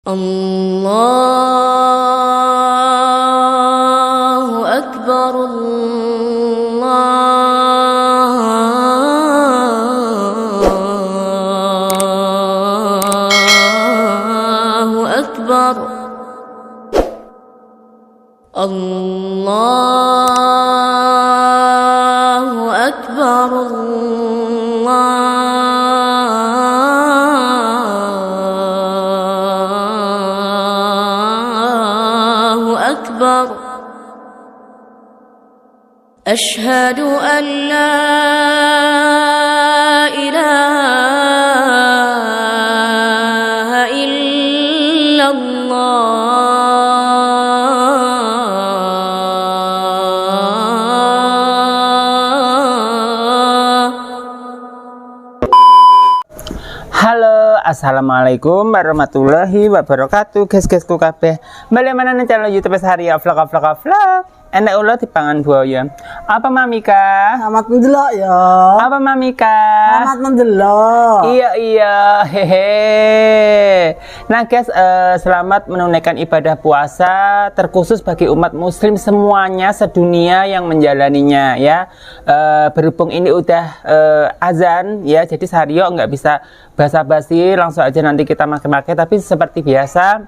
Allahu Akbar, Allahu Akbar, Allahu Akbar, Allahu Akbar. Ashhadu an la ilaha illallah. Halo, assalamualaikum warahmatullahi wabarakatuh. Guys-guysku kabeh, balik mana nih channel YouTube Saria vlog. Enak ulo dipangan buaya. Apa Mamika? Selamat mendelok ya. Apa Mamika? Selamat mendelok. Iya, hehe. Nah guys, selamat menunaikan ibadah puasa terkhusus bagi umat muslim semuanya sedunia yang menjalaninya ya. Berhubung ini udah azan ya, jadi Sario nggak bisa basa-basi, langsung aja nanti kita make-make. Tapi seperti biasa,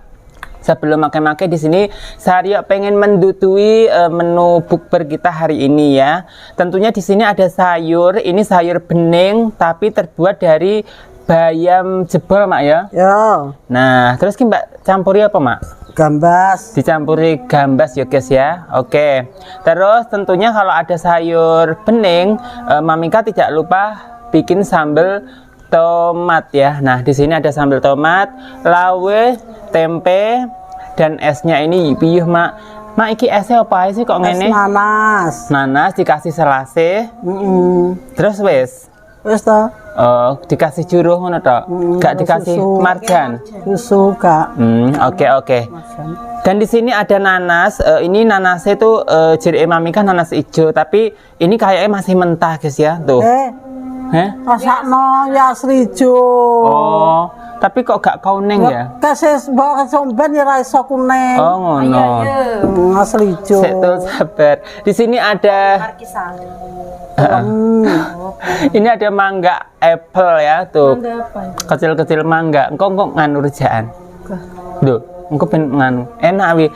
sebelum make-make di sini, Sario pengen mendutui menu bukber kita hari ini ya. Tentunya di sini ada sayur. Ini sayur bening tapi terbuat dari bayam jebol, Mak ya. Ya. Nah, terus ki Mbak campuri apa, Mak? Gambas. Dicampuri gambas ya guys ya. Oke. Terus tentunya kalau ada sayur bening, Mamika tidak lupa bikin sambal tomat ya. Nah, di sini ada sambal tomat, lawe, tempe, dan esnya ini piyuh, Mak. Mak, iki esnya apa sih kok ngene? Es nanas. Nanas dikasih selase. Terus wes. Wes ta? Oh, dikasih juruh ngono tok. Gak dikasih susu. marjan. Susu Kak. Oke. Dan di sini ada nanas. Ini nanasnya tuh jadi Mamika nanas hijau, tapi ini kayaknya masih mentah, guys ya. Tuh. Rasakno ya Srijo. Oh, tapi kok gak kuning ya? Kases bawa somben ya ra iso kuning. Oh, ngono. Mas Srijo. Setul sabar. Di sini ada ini ada mangga apple ya, tuh. Kecil-kecil mangga. Engko nganu rejaan. Duh, engko ben nganu. Enak wi.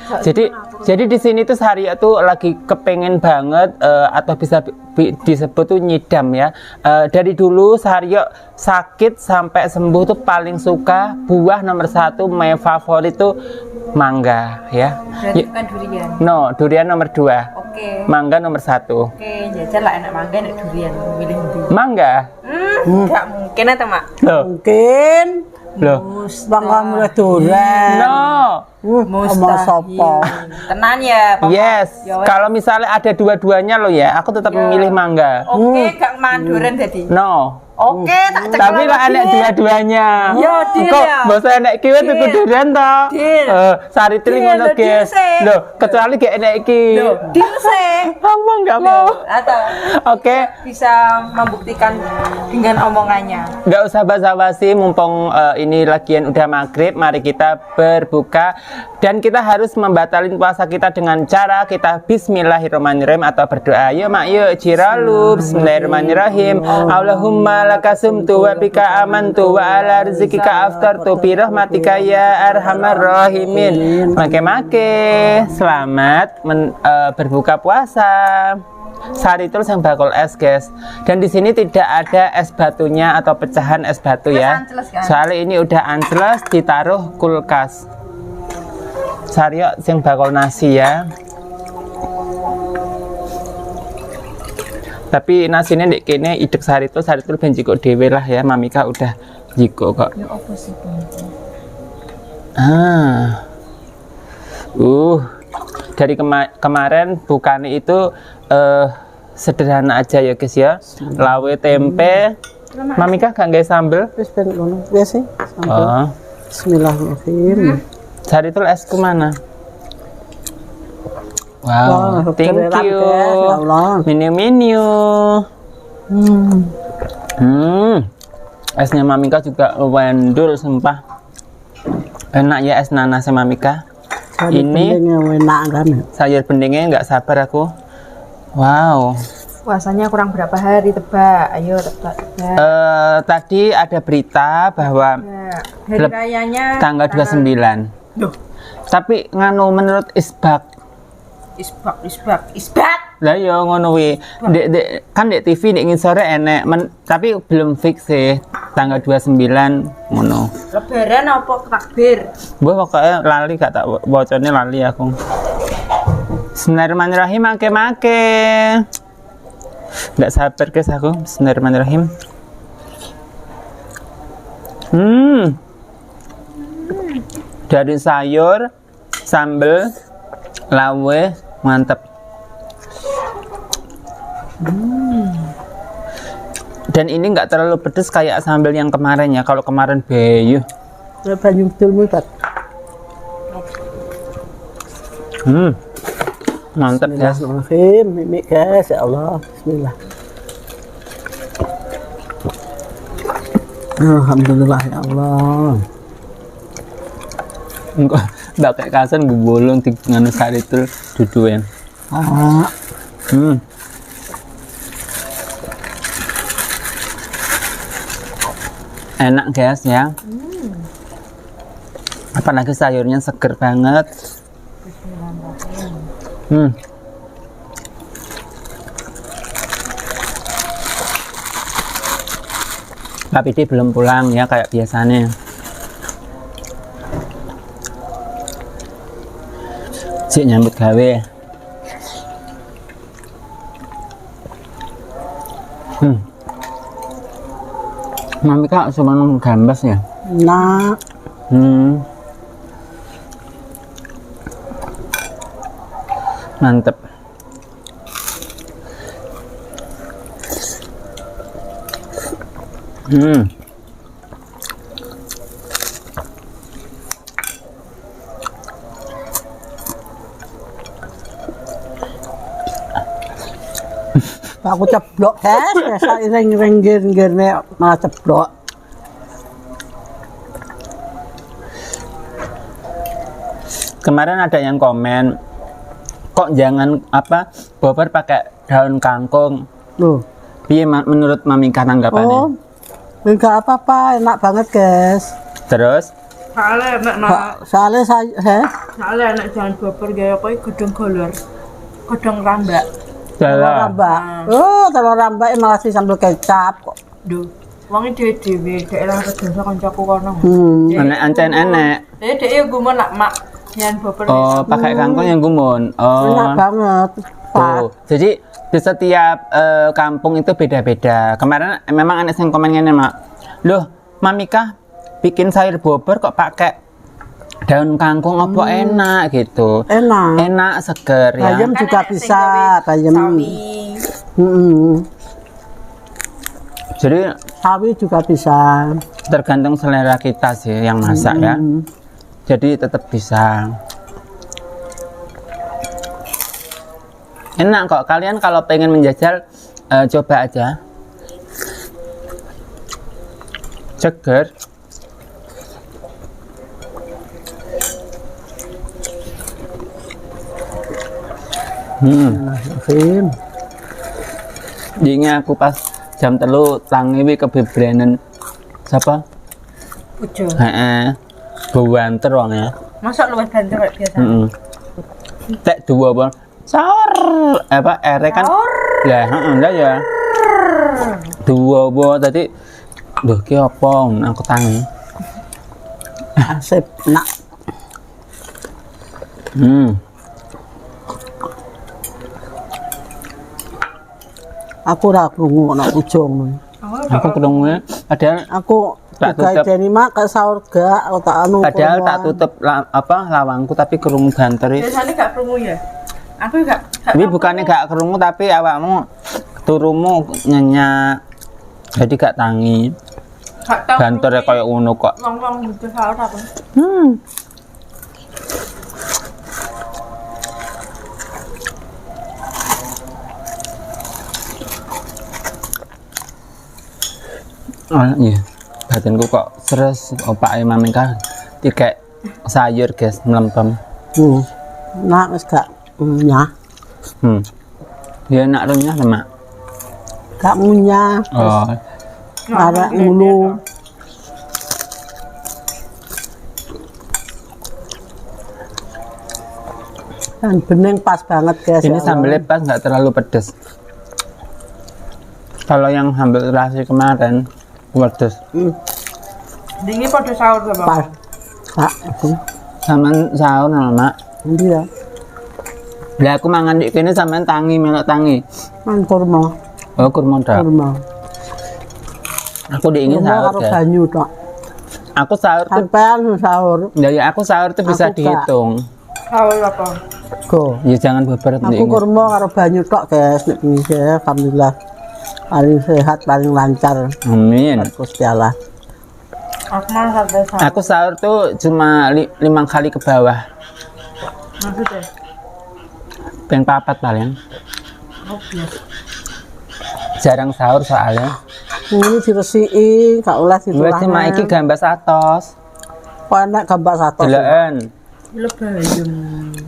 Jadi di sini tuh Saria tuh lagi kepengen banget atau bisa disebut tuh nyidam ya. Dari dulu Saria sakit sampai sembuh tuh paling suka buah nomor 1, my favorit tuh mangga ya. Berarti bukan durian. No, durian nomor 2. Oke. Mangga nomor 1. Oke, jajal lah enak mangga, enak durian. Milih ndi? Mangga. Enggak mungkin atau Mak? Loh. Mungkin. Loh. Bang kamu duren. No. Sama sopo. Tenan ya, Papa? Yes. Ya wes. Kalau misalnya ada dua-duanya lo ya, aku tetap memilih mangga. Oke, gak mangan durian tadi. No. Oke, tak cek. Tapi lah enek dua-duanya. Ya, deal Kok ya. bosan enek kiwe tuku Deal. durian to? Deal. Sari teli Deal, ngono lo deal guys. sih. Loh, kecuali gak enek iki. Deal sih. Apa enggak mau? Atau Oke. bisa membuktikan dengan omongannya. Nggak usah basa-basi, mumpung ini lagian udah maghrib, mari kita berbuka. Dan kita harus membatalin puasa kita dengan cara kita bismillahirrahmanirrahim atau berdoa. Yuk Mak, yuk Ciralu. Bismillahirrahmanirrahim. Allahumma lakasumtu wa bika amantu wa ala rizkika aftartu bi rahmatika ya arhamar rahimin. Make-make selamat berbuka puasa. Saritul yang bakul es guys. Dan di sini tidak ada es batunya atau pecahan es batu ya. Anceles, kan? Soalnya ini udah anceles ditaruh kulkas. Sario yang bakul nasi ya. Tapi nasinya dek kene idek Saritul ben jiko dhewe lah ya. Mamika udah jiko kok. Ya apa sih? Dari kemarin bukannya itu sederhana aja ya guys ya. Lawe tempe. Mamika gak nggak sambel? Wis ben ngono. Wis sih. Oh. Bismillahirrahmanirrahim. Saritul es kemana? Wow, thank you. Menu. Esnya Mamika juga lumayan dul sumpah. Enak ya es nanas Mamika. Sayur Ini bening enak kan. sayur beringnya nggak sabar aku. Wow. Puasanya kurang berapa hari tebak? Ayo tebak. Tadi ada berita bahwa Hari rayanya tanggal 29. Duh, Tapi nganu menurut Isbak. isbak. Lah ya ngono wi. Kan di TV nek ngin sore enek tapi belum fix sih tanggal 29 ngono. Lebaran apa takbir? Gue pokoknya lali gak tak bocornya lali aku. Bismillahirrahmanirrahim make. Nggak sabar guys aku. Bismillahirrahmanirrahim. Dari sayur, sambel, lawe, mantep. Dan ini nggak terlalu pedes kayak sambal yang kemarin ya. Kalau kemarin beyuh. Banyu betul mutat. Mantap ya. Bismillahirrahmanirrahim. Mimik guys, ya Allah. Bismillah. Alhamdulillah ya Allah. Enggak, nggak kayak kasan gue bolong di nganu sari itu duduin. Enak guys ya. Apalagi sayurnya seger banget. Tapi dia belum pulang ya kayak biasanya. Cik nyambut gawe. Mami kak cuma gambas ya. Nah, Mantep. aku ceblok guys, biasa ring-ring gir-girnya malah ceblok. Kemarin ada yang komen, kok jangan bobor pakai daun kangkung. Loh, Piye menurut Mami tanggapannya? enggak apa-apa, enak banget guys. Terus Soalnya Soalnya anak jangan bobor gaya apa godong golor. Godong rambak. telur rambak. Telur rambak malah sih sambal kecap kok. Duh, wonge dhewe daerah Redoso kancaku kono. Enek ancen enek. Dhek gue mau nak mak yang bobor. Oh, pakai kangkung yang gumun. Enak banget. Oh, jadi di setiap kampung itu beda-beda. Kemarin memang anak yang komen ngene, Mak. Loh, Mamika bikin sayur bobor kok pakai daun kangkung apa enak gitu. Enak seger ya. Bayam juga bisa, bayam. Jadi sawi juga bisa. Tergantung selera kita sih yang masak ya. Jadi tetap bisa. Enak kok, kalian kalau pengen menjajal coba aja. Seger. Dinge aku pas jam 3 tangi wi kebebranen siapa? Ujo. Heeh. Banter wong ya. Masak luwih banter kayak biasa. Tek dua apa? Saur ere kan. Lah heeh lah ya. Dua apa tadi? Lho ki apa aku tangi. Asep nak. Aku ora krungu ana ujung. Aku krungu padahal aku tak tutup dene mak ke sahur gak tak anu. Padahal tak tutup lawangku tapi krungu banter. Biasanya gak krungu ya. Aku gak. Tapi bukannya gak krungu tapi awakmu turumu nyenyak. Jadi gak tangi. Banter kayak ngono kok. Wong-wong butuh sahur apa? Iya, batinku kok stres opak Mamika tiga sayur guys, melempem. Nak wis gak munyah. Ya enak renyah lemak. Gak munyah. Oh. Arek ngulu. Dan bening pas banget guys. Ini ya sambelnya pas, nggak terlalu pedes. Kalau yang sambal terasi kemarin pedes. Dingin pada sahur sama. Pas. Pak, itu. Sama sahur mak. Iya. Lah aku mangan di kene sampean tangi melok tangi. Man kurma. Oh kurma tok. Kurma. Aku diingin Kurma sahur karo guys. banyu tok. Aku sahur tuh Sampean sahur. ya aku sahur tuh bisa Aku gak. dihitung. Sahur apa? Go. Ya jangan beber Aku kurma karo banyu tok guys. Nek bisa alhamdulillah. Paling sehat, paling lancar. Amin. Gusti Allah. Aku malah sampai sahur. Aku sahur tuh cuma 5 kali ke bawah. Maksudnya? Peng papat paling. Jarang sahur soalnya. Ini diresiki, gak oleh Gue cuma iki ditulahnya. gambas atos. Kok enak gambar satu. Deloken. Lebayem.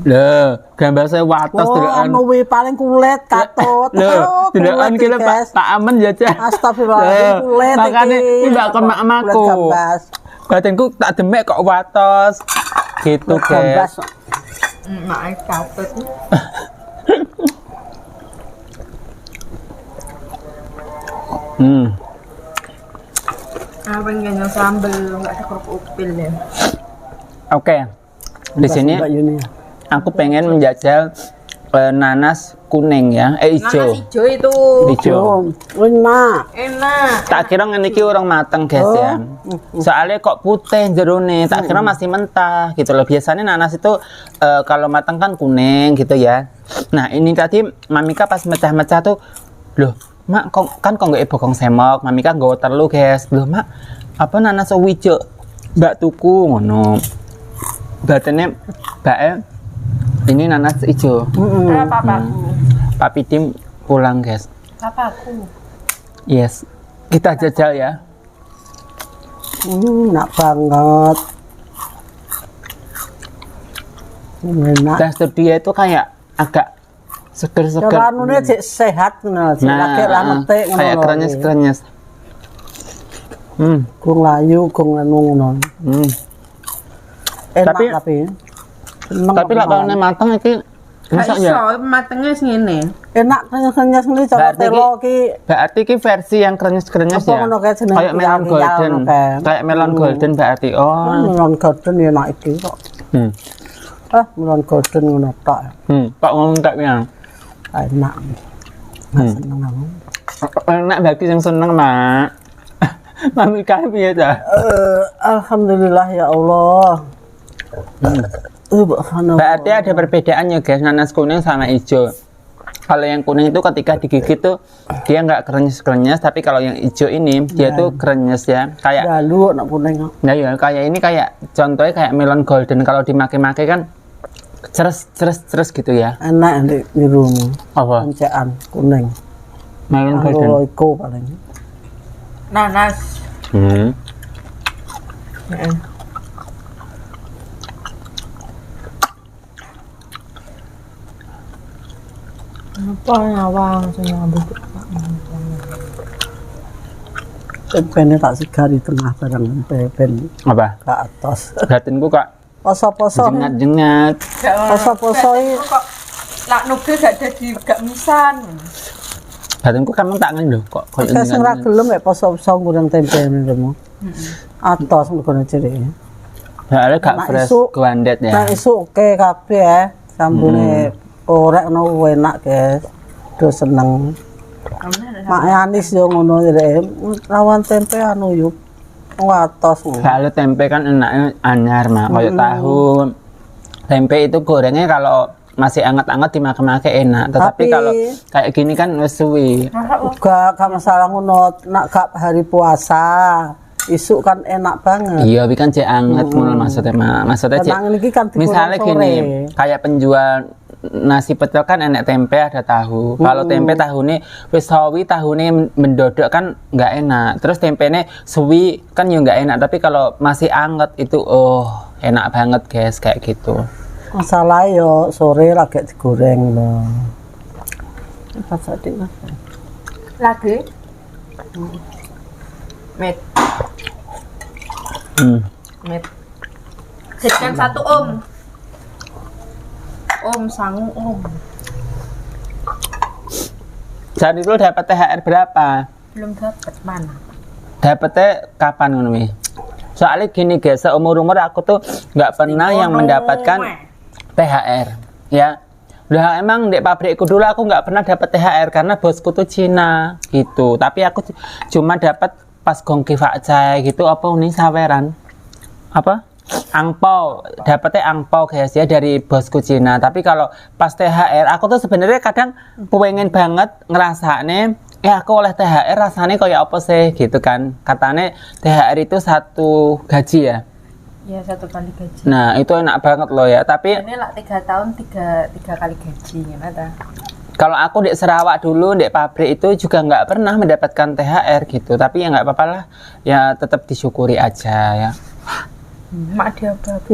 Lho, gambas saya watos Oh, deloken. anu wi paling kulit katut. Lho, deloken kira Pak Amen ya, Cah. Astagfirullahaladzim, kulit iki. Makane iki mbak kon makmaku. Kulit gambas. Batinku tak demek kok watos. Gitu, Kulit gambas. guys. Naik katut. Apa yang sambel nggak ada kerupuk upil ya? Oke. Di sini Mbak Yuni. aku pengen menjajal nanas kuning ya, Nanas hijau. hijau itu Hijau. Enak. enak. Tak kira ngene iki urung mateng guys ya. Soalnya kok putih jerone, tak kira masih mentah gitu loh. Biasanya nanas itu kalau mateng kan kuning gitu ya. Nah, ini tadi Mamika pas mecah-mecah tuh, loh, Mak kok nggak bokong semok, Mamika nggawa terlu guys. Loh, Mak, apa nanas hijau? Mbak tuku ngono. Batene Mbak ini nanas hijau. Papaku. Papi Dim pulang guys. Papaku. Yes. Kita jajal ya. Enak banget. Enak. Tekstur dia itu kayak agak seger-seger. Cara anune cek sehat ngono, cek lagi ra metik ngono. kayak krenyes-krenyes. Gung layu, gung anu ngono. Enak Tapi- tapi. Seneng Tapi lah kalau matang iki masak Iso, ya. matengnya segini. enak krenyes-krenyes ngene cara Berarti telo ki. Berarti ki versi yang krenyes-krenyes Apa ya. ngono kayak jeneng Kayak melon pial-pial golden. ngono kayak. Kayak melon golden berarti. Oh. Melon golden ya enak iki kok. Hmm. Melon golden ngono tok. Kok ngomong tak yang Enak. Seneng aku. enak bagi yang seneng, Mak. Mami kae piye ta? Alhamdulillah ya Allah. Berarti ada perbedaannya guys, nanas kuning sama hijau. Kalau yang kuning itu ketika digigit tuh dia nggak krenyes-krenyes, tapi kalau yang hijau ini dia tuh krenyes ya. Kayak Dalu nak kuning. nah ya kayak ini kayak contohnya kayak melon golden kalau dimaki-maki kan ceres gitu ya. Enak di rumah. Apa? Pancean kuning. Melon golden. Kalau iku paling. Nanas. Apa nyawang nyambut. Tempene tak segar di tengah barang tempen Apa? ke atas. Batinku kok Poso-poso. jengat-jengat. Poso-poso iki kok lak nuge gak jadi gak misan. Batinku kamu tak ngen lho kok koyo Saya sing ra jengat-jengat. gelem mek poso-poso ngurang tempe niku. Atos ngono ciri. Soalnya gak Nah, fresh isu- guandet ya. Nah isu oke kabeh ya. Sambune orek no enak guys. Do seneng. Mak Anis yo ngono rek. Lawan tempe anu yo. Atos. Soalnya tempe kan enaknya anyar mah, kayak tahu. Tempe itu gorengnya kalau masih anget-anget dimakan-makan enak. Tetapi Tapi- kalau kayak gini kan wis suwi. Gak masalah ngono nak gak hari puasa. Isuk kan enak banget. Iya, tapi kan cek anget ngono maksudnya mah. Maksudnya cek. Tenang iki kan digoreng Misalnya sore. gini, kayak penjual nasi pecel kan enak tempe ada tahu. Kalau tempe tahune wis sawi tahune mendodok kan nggak enak. Terus tempenya suwi kan ya nggak enak. Tapi kalau masih anget itu enak banget guys kayak gitu. Masalah yo sore lagi digoreng loh. Pas adik mas. Lagi. Met. Met. Jadikan satu om. Om sangu om. Saat itu dapat THR berapa? Belum dapat mana? Dapatnya kapan ngono wi? Soalnya gini guys, seumur-umur aku tuh nggak pernah yang mendapatkan THR, ya. Udah emang di pabrikku dulu aku nggak pernah dapat THR karena bosku tuh Cina gitu. Tapi aku cuma dapat pas gongki fakcai gitu apa nih saweran? Apa? Angpau, dapetnya angpau guys ya dari bosku Cina. Tapi kalau pas THR aku tuh sebenarnya kadang pengen banget ngerasane aku oleh THR rasanya kayak apa sih gitu kan. Katanya THR itu satu gaji ya. Ya 1 kali gaji. Nah itu enak banget loh ya. Tapi Ini lah 3 tahun 3 kali gaji gimana? kalau aku di Sarawak dulu di pabrik itu juga nggak pernah mendapatkan THR gitu. Tapi ya nggak apa-apa lah. Ya tetap disyukuri aja ya. Mak dia berapa?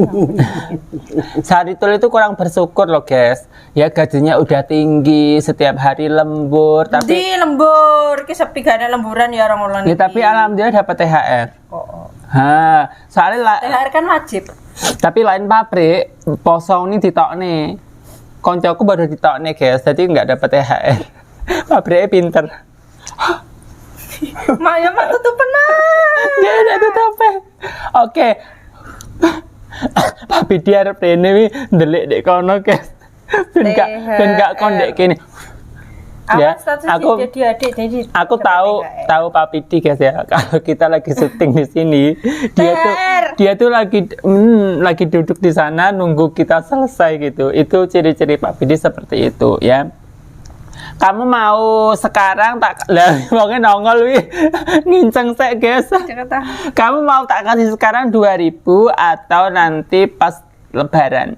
Saat itu kurang bersyukur loh guys. Ya gajinya udah tinggi, setiap hari lembur. Tapi Di lembur, ki sepi gak ada lemburan ya orang ya, tapi alhamdulillah dapat THR. Oh. Soalnya THR kan wajib. tapi lain pabrik poso ini ditokne. Koncoku baru ditokne guys, jadi nggak dapat THR. Pabriknya pinter. Mak ya mak tutupan mak. Nggak ada tutupnya. Oke. Tapi dia arep rene wi ndelik dek kono guys. Ben gak kondek kene. Ya, aku tahu Papi Di guys ya. Kalau kita lagi syuting di sini, dia tuh lagi duduk di sana nunggu kita selesai gitu. Itu ciri-ciri Papi Di seperti itu ya. Kamu mau sekarang tak lah pokoknya nongol wi nginceng sek guys. Kamu mau tak kasih sekarang 2.000 atau nanti pas lebaran?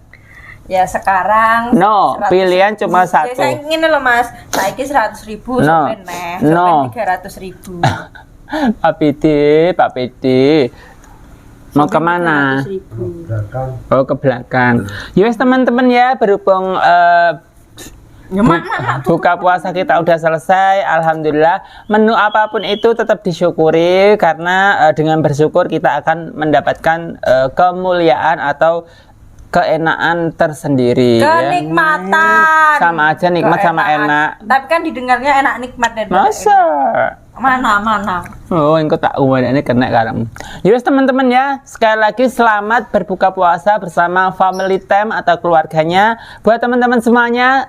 Ya sekarang No, pilihan cuma satu. Saya ingin loh mas, saiki 100.000 No. sampai 300.000. Pak Pidi mau kemana? Oh ke belakang. Yus teman-teman ya, berhubung buka puasa kita udah selesai, alhamdulillah. Menu apapun itu tetap disyukuri karena dengan bersyukur kita akan mendapatkan kemuliaan atau keenaan tersendiri. Kenikmatan. Ya. Sama aja nikmat sama enak. Tapi kan didengarnya enak nikmat dan masa mana. Oh, engkau tak ini kena karam. Yus teman-teman ya, sekali lagi selamat berbuka puasa bersama family time atau keluarganya. Buat teman-teman semuanya,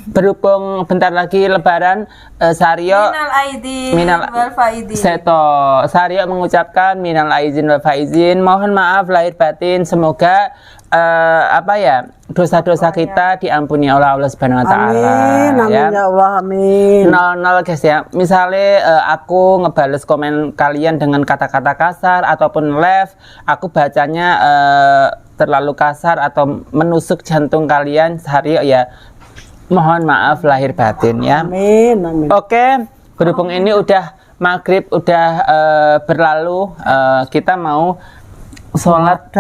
berhubung bentar lagi lebaran, Saryo minal wal faizin. Saryo mengucapkan minal aizin wal faizin. Mohon maaf lahir batin, semoga dosa-dosa kita diampuni oleh Allah Subhanahu wa taala. Amin, ya Allah, amin. 00 guys ya. Misalnya aku ngebales komen kalian dengan kata-kata kasar ataupun live, aku bacanya terlalu kasar atau menusuk jantung kalian, Saryo ya. Mohon maaf lahir batin ya. Amin. Oke, berhubung ini udah maghrib, udah berlalu, kita mau sholat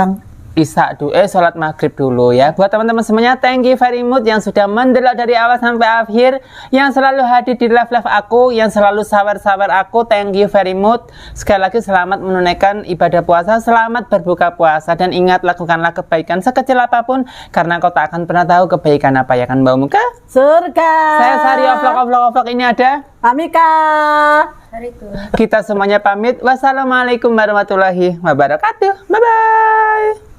sholat maghrib dulu ya. Buat teman-teman semuanya, thank you very much yang sudah mendelok dari awal sampai akhir, yang selalu hadir di live aku, yang selalu sabar-sabar aku, thank you very much. Sekali lagi selamat menunaikan ibadah puasa, selamat berbuka puasa, dan ingat lakukanlah kebaikan sekecil apapun karena kau tak akan pernah tahu kebaikan apa yang akan membawamu ke surga. Saya Saryo vlog ini ada Amika. Kita semuanya pamit. Wassalamualaikum warahmatullahi wabarakatuh. Bye bye.